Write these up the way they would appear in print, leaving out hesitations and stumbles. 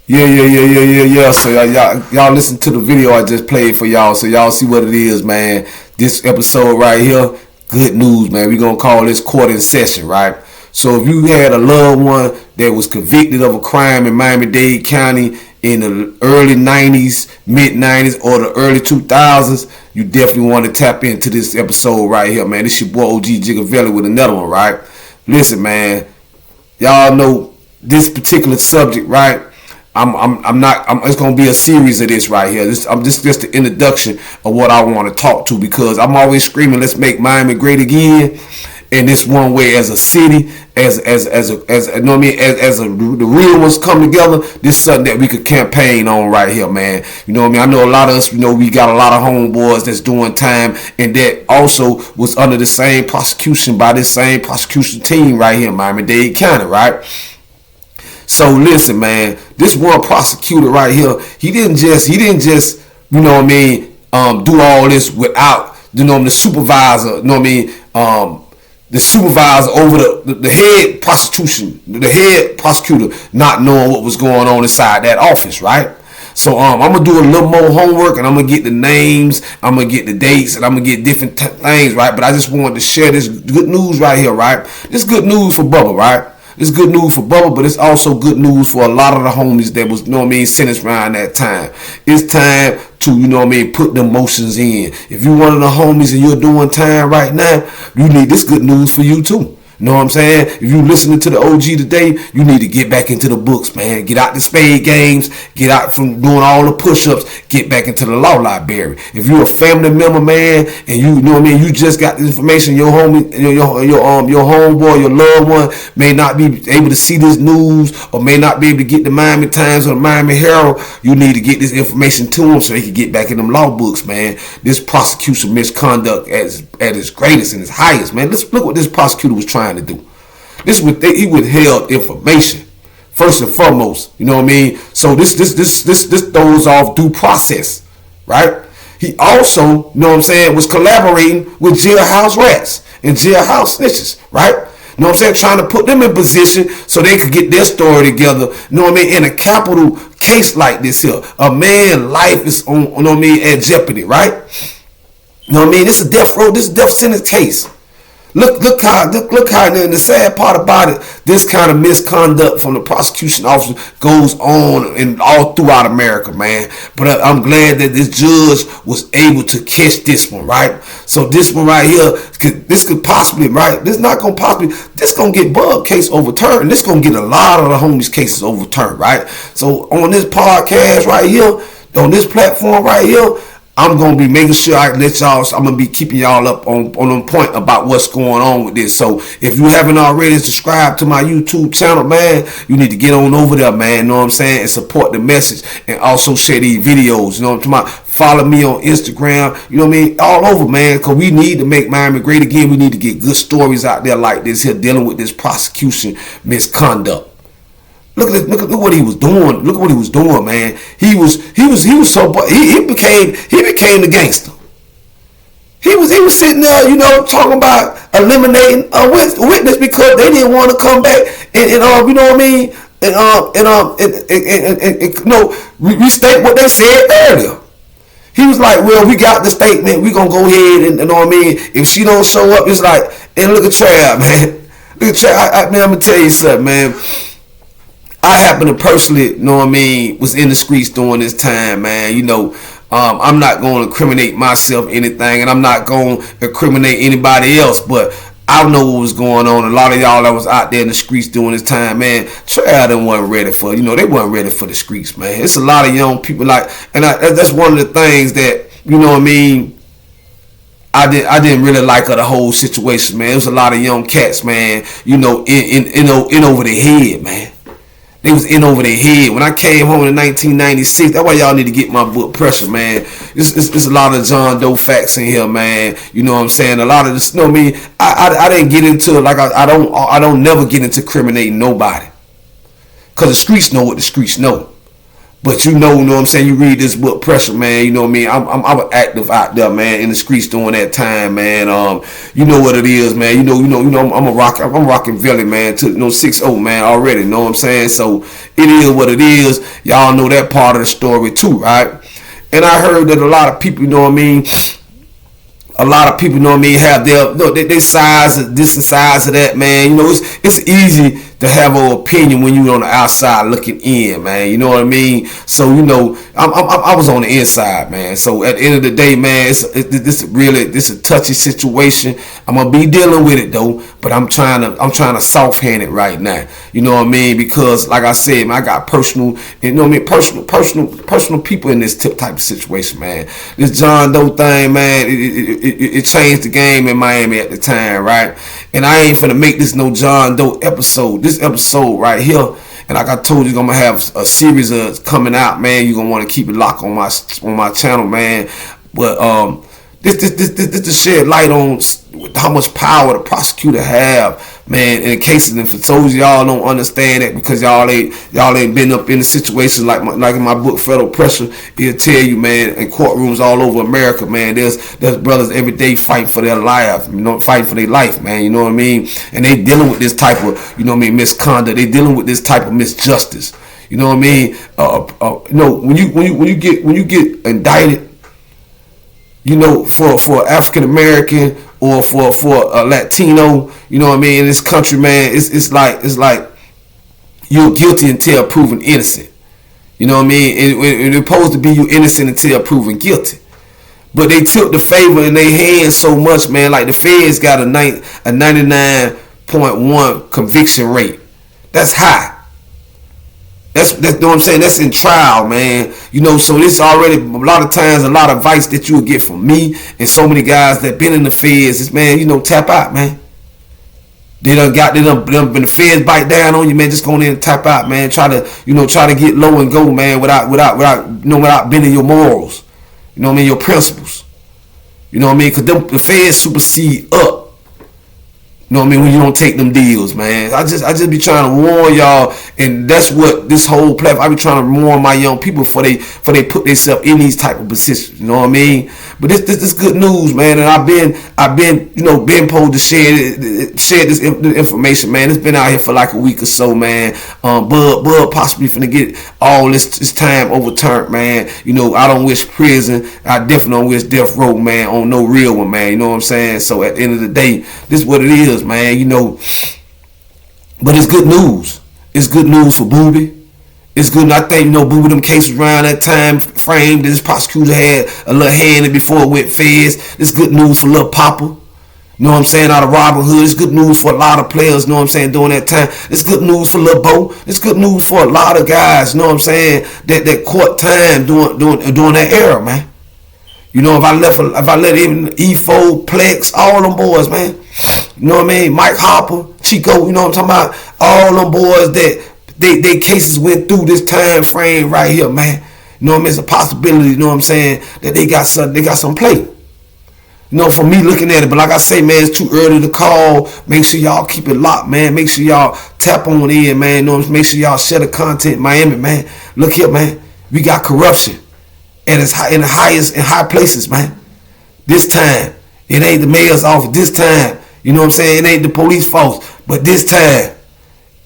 Yeah. So y'all listen to the video I just played for y'all, so y'all see what it is, man. This episode right here, good news, man. We gonna call this court in session, right? So if you had a loved one that was convicted of a crime in Miami-Dade County in the early 90s, mid 90s, or the early 2000s, you definitely want to tap into this episode right here, man. This your boy OG Gigavelli with another one, right? Listen, man. Y'all know this particular subject, right? It's gonna be a series of this right here. This just the introduction of what I want to talk to, because I'm always screaming, let's make Miami great again. And this one way, as a city, as you know what I mean, the real ones come together, this is something that we could campaign on right here, man. You know what I mean? I know a lot of us, we got a lot of homeboys that's doing time, and that also was under the same prosecution by this same prosecution team right here in Miami-Dade County, right? So listen, man, this one prosecutor right here, he didn't just, you know what I mean, do all this without, the supervisor, you know what I mean, the supervisor over the head prosecutor not knowing what was going on inside that office, right? So I'm gonna do a little more homework, and I'm gonna get the names, I'm gonna get the dates, and I'm gonna get different things, right? But I just wanted to share this good news right here, right? This good news for Bubba, right? It's good news for Bubba, but it's also good news for a lot of the homies that was, sentenced around that time. It's time to, put the motions in. If you're one of the homies and you're doing time right now, you need this good news for you too. You know what I'm saying? If you listening to the OG today, you need to get back into the books, man. Get out the spade games. Get out from doing all the push-ups. Get back into the law library. If you're a family member, man, and you just got the information, your homie, your homeboy, your loved one may not be able to see this news, or may not be able to get the Miami Times or the Miami Herald. You need to get this information to them so they can get back in them law books, man. This prosecution misconduct at its greatest and its highest, man. Let's look what this prosecutor was trying to do. He withheld information first and foremost. You know what I mean? So this throws off due process, right? He also, was collaborating with jailhouse rats and jailhouse snitches, right? You know what I'm saying? Trying to put them in position so they could get their story together. You know what I mean? In a capital case like this here, a man's life is on, at jeopardy, right? You know what I mean? This is death row. This is death sentence case. Look how, and the sad part about it, this kind of misconduct from the prosecution officer goes on in all throughout America, man. But I'm glad that this judge was able to catch this one, right? So this one right here, this could possibly, right? This gonna get Bub case overturned. This gonna get a lot of the homies cases overturned, right? So on this podcast right here, on this platform right here, I'm going to be making sure I let y'all, I'm going to be keeping y'all up on point about what's going on with this. So if you haven't already subscribed to my YouTube channel, man, you need to get on over there, man, you know what I'm saying, and support the message, and also share these videos, you know what I'm talking about. Follow me on Instagram, you know what I mean, all over, man, because we need to make Miami great again. We need to get good stories out there like this here, dealing with this prosecution misconduct. Look what he was doing. Look what he was doing, man. He became the gangster. He was sitting there, talking about eliminating a witness because they didn't want to come back and you know what I mean, and restate what they said earlier. He was like, well, we got the statement. We gonna go ahead and you know what I mean. If she don't show up, it's like, and look at Trav, man. Look at Trav. Man, I'm gonna tell you something, man. I happen to personally, you know what I mean, was in the streets during this time, man. I'm not going to incriminate myself anything, and I'm not going to incriminate anybody else, but I know what was going on. A lot of y'all that was out there in the streets during this time, man, Trav wasn't ready for, they wasn't ready for the streets, man. It's a lot of young people that's one of the things that, you know what I mean, I didn't really like of the whole situation, man. It was a lot of young cats, man, in over their head, man. They was in over their head. When I came home in 1996, that's why y'all need to get my book Pressure, man. It's a lot of John Doe facts in here, man. You know what I'm saying? A lot of this, you know what I mean? I didn't get into it like I don't never get into incriminating nobody. Because the streets know what the streets know. But you know what I'm saying? You read this book, Pressure, man. You know what I mean? I'm active out there, man, in the streets during that time, man. You know what it is, man. You know. I'm rocking Valley, man. To 6-0, man, already. You know what I'm saying? So it is what it is. Y'all know that part of the story too, right? And I heard that a lot of people, you know what I mean? A lot of people, you know what I mean, have their size of this and size of that, man. You know, it's easy to have an opinion when you're on the outside looking in, man. You know what I mean? So, you know, I was on the inside, man. So at the end of the day, man, this is a touchy situation. I'm gonna be dealing with it though, but I'm trying to soft hand it right now. You know what I mean? Because like I said, man, I got personal people in this type of situation, man. This John Doe thing, man, it changed the game in Miami at the time, right? And I ain't finna make this no John Doe episode. This episode right here, and like I told you, I'm gonna have a series of coming out, man. You're gonna want to keep it locked on my channel, man. But this to shed light on how much power the prosecutor have, man, in cases. And for those of y'all don't understand that because y'all ain't been up in a situation like in my book Federal Pressure, it'll tell you, man, in courtrooms all over America, man, there's brothers every day fighting for their life, you know, fighting for their life, man, you know what I mean? And they dealing with this type of, you know what I mean, misconduct. They dealing with this type of misjustice. You know what I mean? You know, when you get indicted, you know, for African American or for a Latino, you know what I mean, in this country, man, it's like you're guilty until proven innocent. You know what I mean? And it's supposed to be you innocent until proven guilty. But they took the favor in their hands so much, man. Like the feds got a 99.1 conviction rate. That's high. That's you know what I'm saying. That's in trial, man. You know, so this already a lot of times a lot of advice that you will get from me and so many guys that been in the feds is, man, you know, tap out, man. They done been the feds bite down on you, man. Just go in and tap out, man. Try to get low and go, man, without bending your morals. You know what I mean? Your principles. You know what I mean? Because the feds supersede up. You know what I mean? When you don't take them deals, man. I just be trying to warn y'all, and that's what this whole platform. I be trying to warn my young people before they put themselves in these type of positions. You know what I mean? But this good news, man. And I've been you know, been supposed to share this information, man. It's been out here for like a week or so, man. Bud possibly finna get all this time overturned, man. You know, I don't wish prison. I definitely don't wish death row, man, on no real one, man. You know what I'm saying? So at the end of the day, this is what it is, man. You know, but it's good news. It's good news for Booby. It's good. I think, you know, Booby, them cases around that time frame, this prosecutor had a little hand in before it went feds. It's good news for Lil Papa. You know what I'm saying? Out of Robin Hood. It's good news for a lot of players, you know what I'm saying, during that time. It's good news for Lil Bo. It's good news for a lot of guys, you know what I'm saying, that caught time during that era, man. You know, if I let even E4, Plex, all them boys, man. You know what I mean? Mike Hopper, Chico, you know what I'm talking about? All them boys that they cases went through this time frame right here, man. You know what I mean? It's a possibility, you know what I'm saying, that they got some play. You know, for me looking at it, but like I say, man, it's too early to call. Make sure y'all keep it locked, man. Make sure y'all tap on in, man. You know, make sure y'all share the content, Miami, man. Look here, man. We got corruption at its high, in high places, man. This time, it ain't the mayor's office. This time, you know what I'm saying, it ain't the police force. But this time,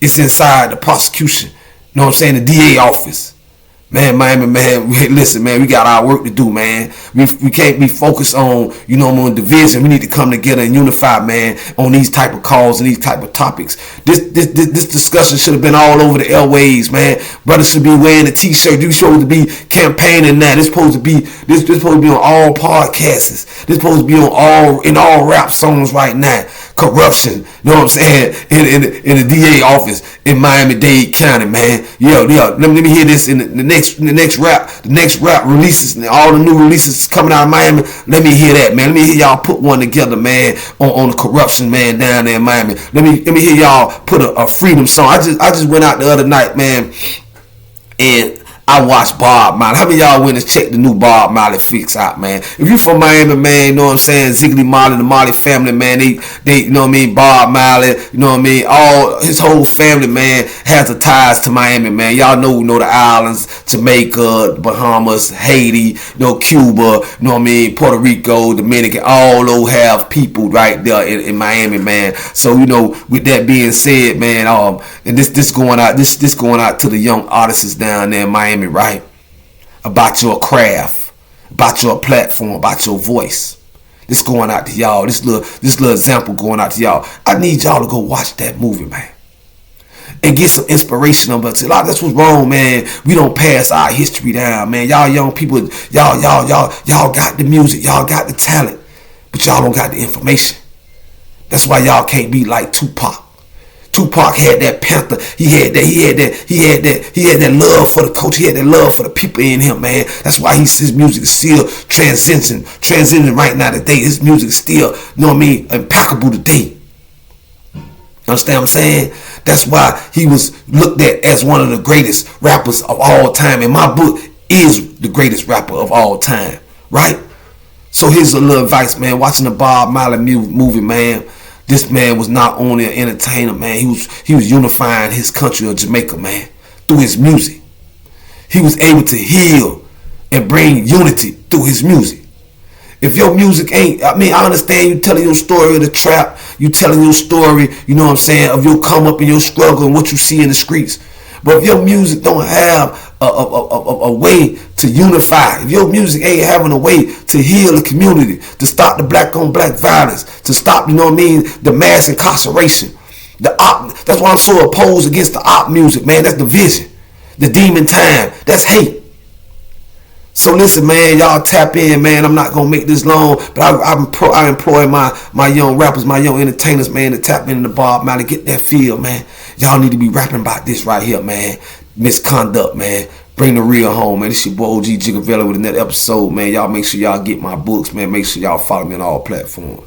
it's inside the prosecution. You know what I'm saying, the DA office. Man, Miami, man, listen, man, we got our work to do, man. We can't be focused on, you know, on division. We need to come together and unify, man, on these type of calls and these type of topics. This discussion should have been all over the airways, man. Brothers should be wearing a t-shirt. You supposed to be campaigning now. This supposed to be on all podcasts. This supposed to be on all rap songs right now. Corruption, you know what I'm saying, in the DA office in Miami-Dade County, man. Yo, let me hear this in the next rap releases, and all the new releases coming out of Miami. Let me hear that, man. Let me hear y'all put one together, man, on the corruption, man, down there in Miami. Let me hear y'all put a freedom song. I just went out the other night, man, and I watched Bob Marley. How many of y'all went and checked the new Bob Marley fix out, man? If you from Miami, man, you know what I'm saying? Ziggy Marley, the Marley family, man, they, you know what I mean? Bob Marley, you know what I mean? All his whole family, man, has the ties to Miami, man. Y'all know the islands, Jamaica, Bahamas, Haiti, Cuba, you know what I mean? Puerto Rico, Dominican, all those have people right there in Miami, man. So, with that being said, man, and this going out to the young artists down there in Miami, right? About your craft, about your platform, about your voice. This going out to y'all. This little example going out to y'all. I need y'all to go watch that movie, man, and get some inspiration about it. That's what's wrong, man. We don't pass our history down, man. Y'all young people, y'all got the music, y'all got the talent, but y'all don't got the information. That's why y'all can't be like Tupac. Tupac had that Panther. He had that love for the culture. He had that love for the people in him, man. That's why his music is still transcending right now today. His music is still, impeccable today. Understand what I'm saying? That's why he was looked at as one of the greatest rappers of all time. And my book is the greatest rapper of all time, right? So here's a little advice, man. Watching the Bob Marley movie, man. This man was not only an entertainer, man. He was unifying his country of Jamaica, man, through his music. He was able to heal and bring unity through his music. If your music ain't, I understand you telling your story of the trap, you telling your story, you know what I'm saying, of your come up and your struggle and what you see in the streets. But if your music don't have a way to unify, if your music ain't having a way to heal the community, to stop the black on black violence, to stop, the mass incarceration, that's why I'm so opposed against the op music, man. That's division, the demon time, that's hate. So listen, man, y'all tap in, man. I'm not gonna make this long, but I employ my young rappers, my young entertainers, man, to tap into the Bob Marley, get that feel, man. Y'all need to be rapping about this right here, man. Misconduct, man. Bring the real home, man. This your boy OG Jigavella with another episode, man. Y'all make sure y'all get my books, man. Make sure y'all follow me on all platforms.